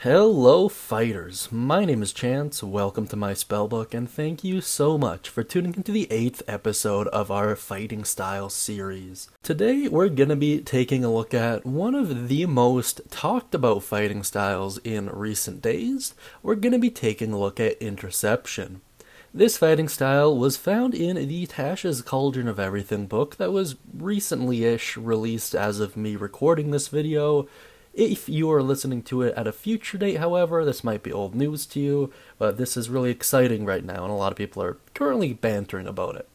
Hello fighters, my name is Chance, welcome to my Spellbook, and thank you so much for tuning into the 8th episode of our Fighting Style series. Today we're going to be taking a look at one of the most talked about fighting styles in recent days. We're going to be taking a look at Interception. This fighting style was found in the Tasha's Cauldron of Everything book that was recently-ish released as of me recording this video. If you are listening to it at a future date, however, this might be old news to you, but this is really exciting right now, and a lot of people are currently bantering about it.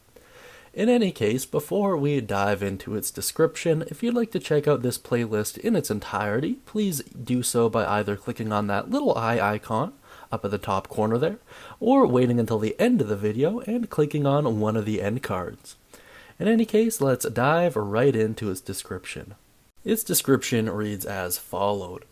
In any case, before we dive into its description, if you'd like to check out this playlist in its entirety, please do so by either clicking on that little eye icon up at the top corner there, or waiting until the end of the video and clicking on one of the end cards. In any case, let's dive right into its description. Its description reads as followed.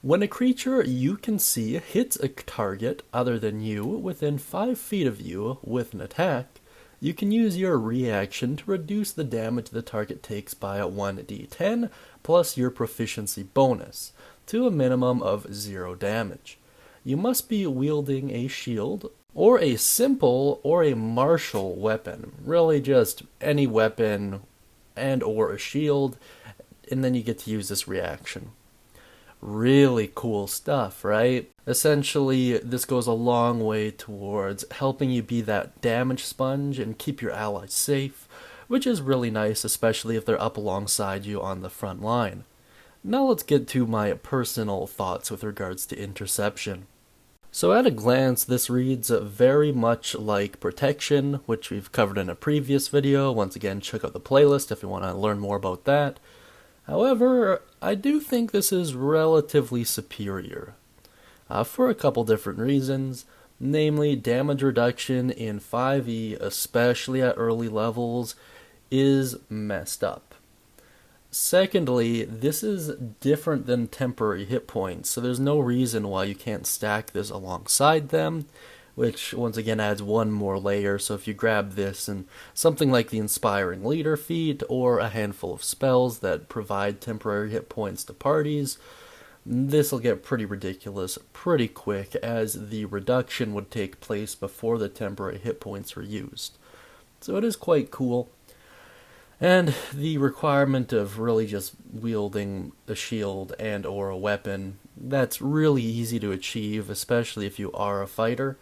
When a creature you can see hits a target other than you within 5 feet of you with an attack, you can use your reaction to reduce the damage the target takes by 1d10 plus your proficiency bonus, to a minimum of 0 damage. You must be wielding a shield, or a simple or a martial weapon, really just any weapon and or a shield, and then you get to use this reaction. Really cool stuff, right? Essentially, this goes a long way towards helping you be that damage sponge and keep your allies safe, which is really nice, especially if they're up alongside you on the front line. Now let's get to my personal thoughts with regards to Interception. So at a glance, this reads very much like Protection, which we've covered in a previous video. Once again, check out the playlist if you want to learn more about that. However, I do think this is relatively superior, for a couple different reasons, namely damage reduction in 5e, especially at early levels, is messed up. Secondly, this is different than temporary hit points, so there's no reason why you can't stack this alongside them, which once again adds one more layer. So if you grab this and something like the Inspiring Leader feat or a handful of spells that provide temporary hit points to parties, this will get pretty ridiculous pretty quick, as the reduction would take place before the temporary hit points were used. So it is quite cool. And the requirement of really just wielding a shield and or a weapon, that's really easy to achieve, especially if you are a fighter.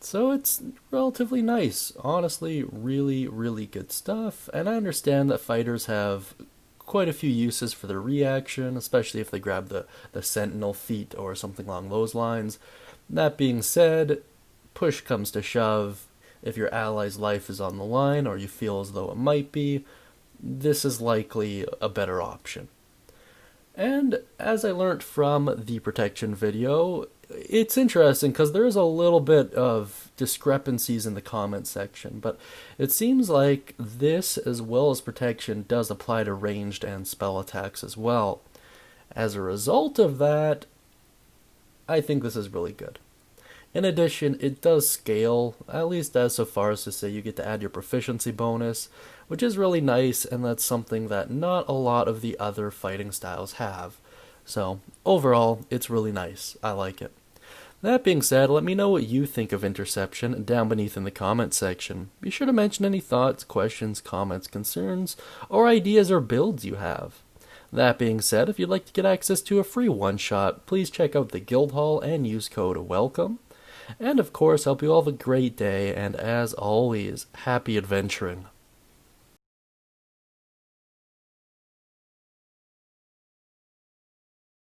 So it's relatively nice. Honestly, really, really good stuff. And I understand that fighters have quite a few uses for their reaction, especially if they grab the Sentinel feat or something along those lines. That being said, push comes to shove, if your ally's life is on the line or you feel as though it might be, this is likely a better option. And as I learned from the Protection video, it's interesting because there is a little bit of discrepancies in the comment section, but it seems like this, as well as Protection, does apply to ranged and spell attacks as well. As a result of that, I think this is really good. In addition, it does scale, at least as so far as to say you get to add your proficiency bonus, which is really nice, and that's something that not a lot of the other fighting styles have. So, overall, it's really nice. I like it. That being said, let me know what you think of Interception down beneath in the comments section. Be sure to mention any thoughts, questions, comments, concerns, or ideas or builds you have. That being said, if you'd like to get access to a free one-shot, please check out the Guild Hall and use code WELCOME. And of course, hope you all have a great day, and as always, happy adventuring.